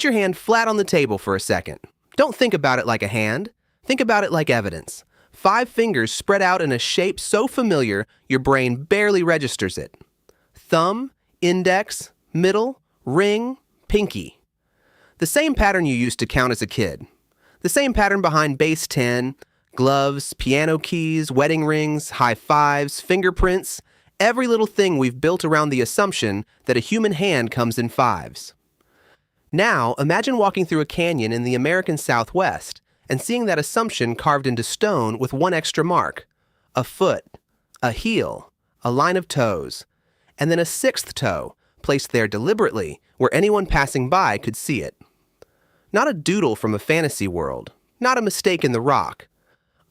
Put your hand flat on the table for a second. Don't think about it like a hand. Think about it like evidence. 5 fingers spread out in a shape so familiar your brain barely registers it. Thumb, index, middle, ring, pinky. The same pattern you used to count as a kid. The same pattern behind base 10, gloves, piano keys, wedding rings, high fives, fingerprints, every little thing we've built around the assumption that a human hand comes in 5s. Now, imagine walking through a canyon in the American Southwest and seeing that assumption carved into stone with one extra mark, a foot, a heel, a line of toes, and then a 6th toe placed there deliberately where anyone passing by could see it. Not a doodle from a fantasy world, not a mistake in the rock,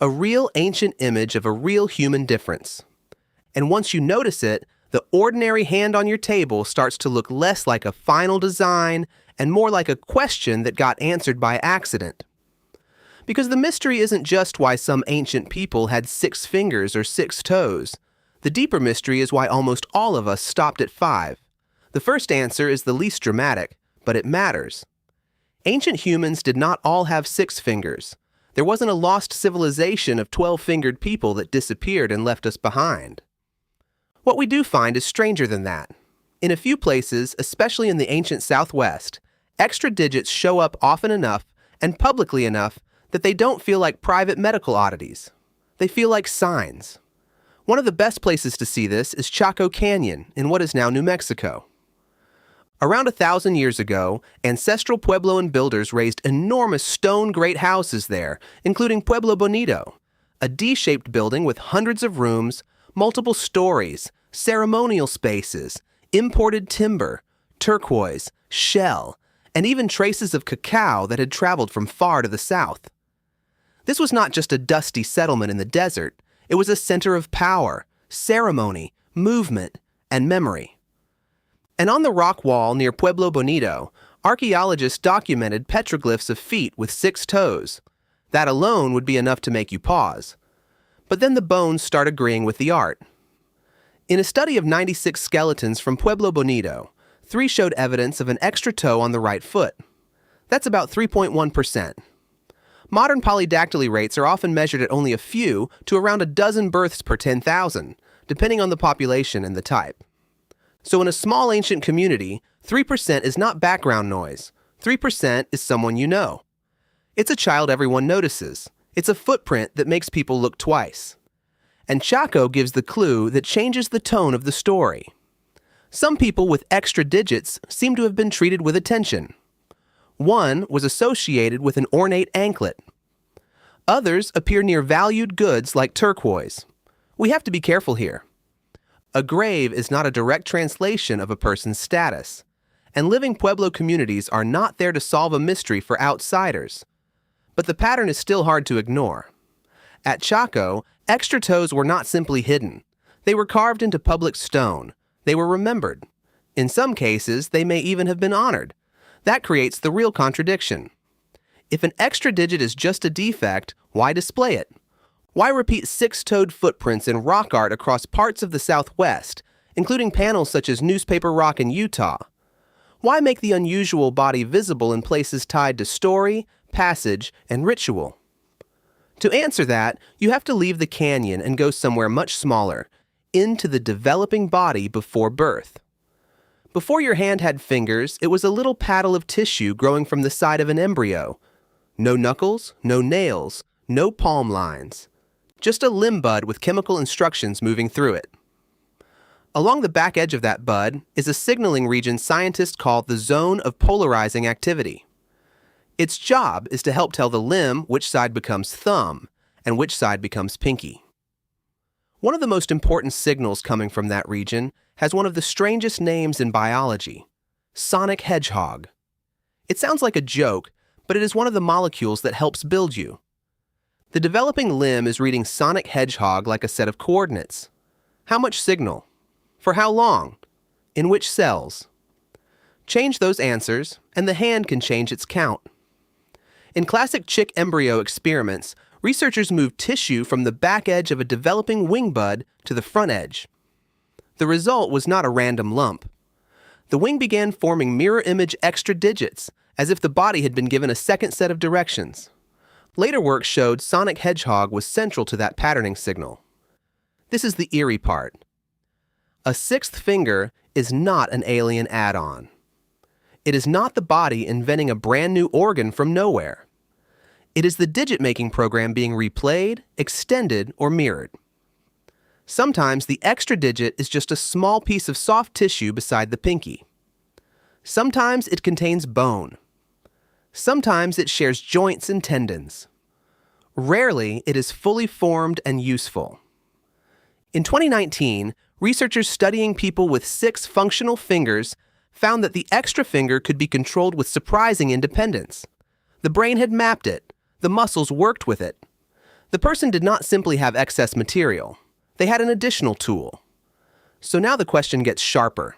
a real ancient image of a real human difference. And once you notice it, the ordinary hand on your table starts to look less like a final design and more like a question that got answered by accident. Because the mystery isn't just why some ancient people had 6 fingers or 6 toes. The deeper mystery is why almost all of us stopped at 5. The first answer is the least dramatic, but it matters. Ancient humans did not all have 6 fingers. There wasn't a lost civilization of 12-fingered people that disappeared and left us behind. What we do find is stranger than that. In a few places, especially in the ancient Southwest, extra digits show up often enough and publicly enough that they don't feel like private medical oddities. They feel like signs. One of the best places to see this is Chaco Canyon in what is now New Mexico. Around 1,000 years ago, ancestral Puebloan builders raised enormous stone great houses there, including Pueblo Bonito, a D-shaped building with hundreds of rooms, multiple stories, ceremonial spaces, imported timber, turquoise, shell, and even traces of cacao that had traveled from far to the south. This was not just a dusty settlement in the desert, it was a center of power, ceremony, movement, and memory. And on the rock wall near Pueblo Bonito, archaeologists documented petroglyphs of feet with 6 toes. That alone would be enough to make you pause. But then the bones start agreeing with the art. In a study of 96 skeletons from Pueblo Bonito, 3 showed evidence of an extra toe on the right foot. That's about 3.1%. Modern polydactyly rates are often measured at only a few to around a dozen births per 10,000, depending on the population and the type. So in a small ancient community, 3% is not background noise. 3% is someone you know. It's a child everyone notices. It's a footprint that makes people look twice. And Chaco gives the clue that changes the tone of the story. Some people with extra digits seem to have been treated with attention. One was associated with an ornate anklet. Others appear near valued goods like turquoise. We have to be careful here. A grave is not a direct translation of a person's status, and living Pueblo communities are not there to solve a mystery for outsiders. But the pattern is still hard to ignore. At Chaco, extra toes were not simply hidden. They were carved into public stone. They were remembered. In some cases, they may even have been honored. That creates the real contradiction. If an extra digit is just a defect, why display it? Why repeat 6-toed footprints in rock art across parts of the Southwest, including panels such as Newspaper Rock in Utah? Why make the unusual body visible in places tied to story, passage, and ritual? To answer that, you have to leave the canyon and go somewhere much smaller, into the developing body before birth. Before your hand had fingers, it was a little paddle of tissue growing from the side of an embryo. No knuckles, no nails, no palm lines. Just a limb bud with chemical instructions moving through it. Along the back edge of that bud is a signaling region scientists call the zone of polarizing activity. Its job is to help tell the limb which side becomes thumb and which side becomes pinky. One of the most important signals coming from that region has one of the strangest names in biology, sonic hedgehog. It sounds like a joke, but it is one of the molecules that helps build you. The developing limb is reading sonic hedgehog like a set of coordinates. How much signal? For how long? In which cells? Change those answers, and the hand can change its count. In classic chick embryo experiments, researchers moved tissue from the back edge of a developing wing bud to the front edge. The result was not a random lump. The wing began forming mirror image extra digits, as if the body had been given a second set of directions. Later work showed sonic hedgehog was central to that patterning signal. This is the eerie part. A sixth finger is not an alien add-on. It is not the body inventing a brand new organ from nowhere. It is the digit-making program being replayed, extended, or mirrored. Sometimes the extra digit is just a small piece of soft tissue beside the pinky. Sometimes it contains bone. Sometimes it shares joints and tendons. Rarely it is fully formed and useful. In 2019, researchers studying people with 6 functional fingers found that the extra finger could be controlled with surprising independence. The brain had mapped it. The muscles worked with it. The person did not simply have excess material. They had an additional tool. So now the question gets sharper.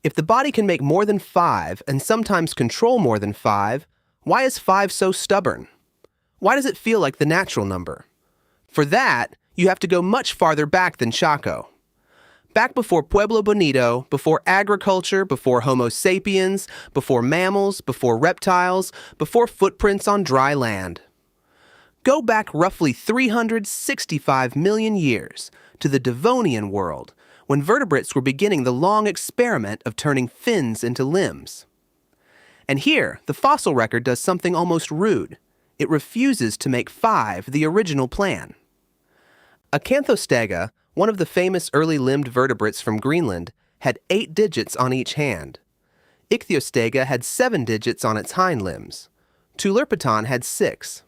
If the body can make more than 5 and sometimes control more than 5, why is 5 so stubborn? Why does it feel like the natural number? For that, you have to go much farther back than Chaco. Back before Pueblo Bonito, before agriculture, before Homo sapiens, before mammals, before reptiles, before footprints on dry land. Go back roughly 365 million years to the Devonian world, when vertebrates were beginning the long experiment of turning fins into limbs. And here, the fossil record does something almost rude. It refuses to make 5 the original plan. Acanthostega, one of the famous early limbed vertebrates from Greenland, had 8 digits on each hand. Ichthyostega had 7 digits on its hind limbs. Tulerpiton had 6.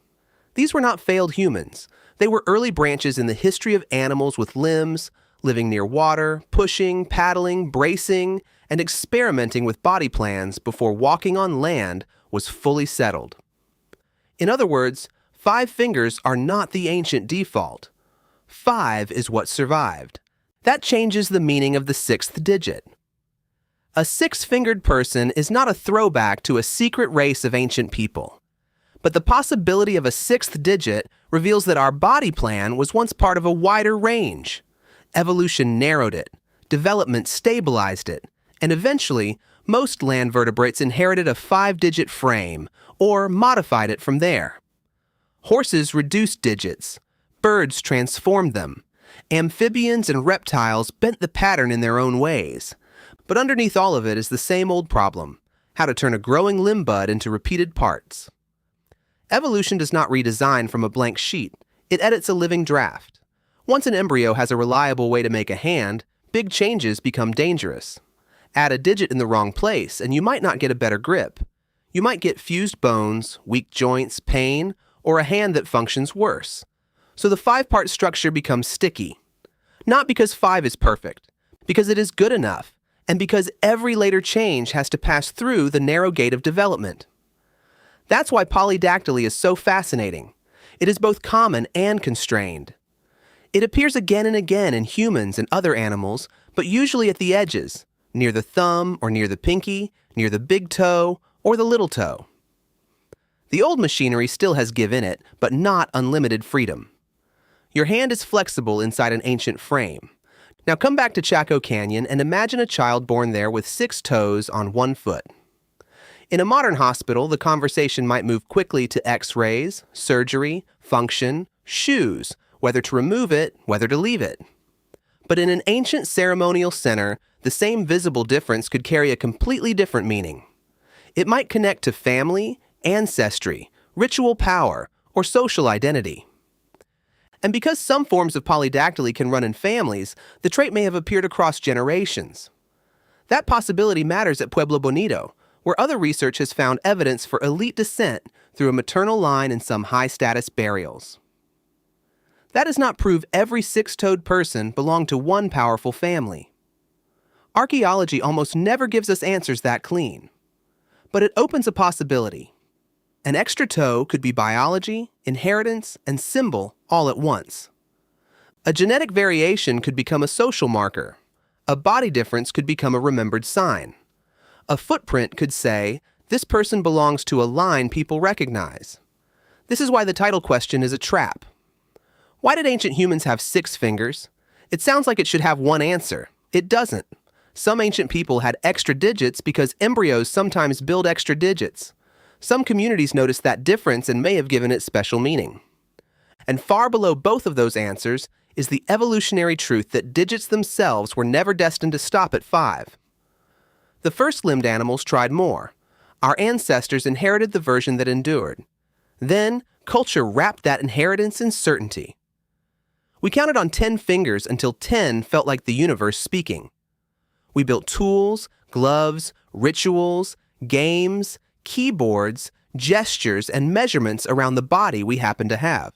These were not failed humans. They were early branches in the history of animals with limbs, living near water, pushing, paddling, bracing, and experimenting with body plans before walking on land was fully settled. In other words, 5 fingers are not the ancient default. 5 is what survived. That changes the meaning of the 6th digit. A 6-fingered person is not a throwback to a secret race of ancient people. But the possibility of a 6th digit reveals that our body plan was once part of a wider range. Evolution narrowed it, development stabilized it, and eventually, most land vertebrates inherited a 5-digit frame, or modified it from there. Horses reduced digits. Birds transformed them. Amphibians and reptiles bent the pattern in their own ways. But underneath all of it is the same old problem: how to turn a growing limb bud into repeated parts. Evolution does not redesign from a blank sheet. It edits a living draft. Once an embryo has a reliable way to make a hand, big changes become dangerous. Add a digit in the wrong place, and you might not get a better grip. You might get fused bones, weak joints, pain, or a hand that functions worse. So the 5-part structure becomes sticky. Not because 5 is perfect, because it is good enough, and because every later change has to pass through the narrow gate of development. That's why polydactyly is so fascinating. It is both common and constrained. It appears again and again in humans and other animals, but usually at the edges, near the thumb or near the pinky, near the big toe or the little toe. The old machinery still has give in it, but not unlimited freedom. Your hand is flexible inside an ancient frame. Now come back to Chaco Canyon and imagine a child born there with 6 toes on 1 foot. In a modern hospital, the conversation might move quickly to x-rays, surgery, function, shoes, whether to remove it, whether to leave it. But in an ancient ceremonial center, the same visible difference could carry a completely different meaning. It might connect to family, ancestry, ritual power, or social identity. And because some forms of polydactyly can run in families, the trait may have appeared across generations. That possibility matters at Pueblo Bonito, where other research has found evidence for elite descent through a maternal line in some high-status burials. That does not prove every 6-toed person belonged to one powerful family. Archaeology almost never gives us answers that clean. But it opens a possibility. An extra toe could be biology, inheritance, and symbol all at once. A genetic variation could become a social marker. A body difference could become a remembered sign. A footprint could say, this person belongs to a line people recognize. This is why the title question is a trap. Why did ancient humans have 6 fingers? It sounds like it should have one answer. It doesn't. Some ancient people had extra digits because embryos sometimes build extra digits. Some communities noticed that difference and may have given it special meaning. And far below both of those answers is the evolutionary truth that digits themselves were never destined to stop at 5. The first-limbed animals tried more. Our ancestors inherited the version that endured. Then, culture wrapped that inheritance in certainty. We counted on 10 fingers until 10 felt like the universe speaking. We built tools, gloves, rituals, games, keyboards, gestures, and measurements around the body we happened to have.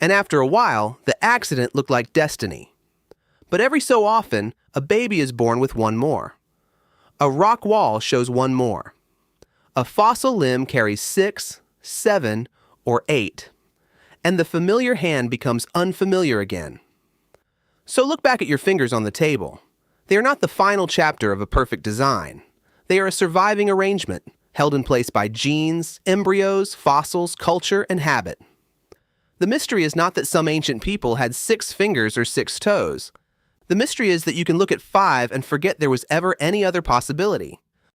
And after a while, the accident looked like destiny. But every so often, a baby is born with one more. A rock wall shows one more. A fossil limb carries 6, 7, or 8. And the familiar hand becomes unfamiliar again. So look back at your fingers on the table. They are not the final chapter of a perfect design. They are a surviving arrangement, held in place by genes, embryos, fossils, culture, and habit. The mystery is not that some ancient people had 6 fingers or 6 toes. The mystery is that you can look at 5 and forget there was ever any other possibility.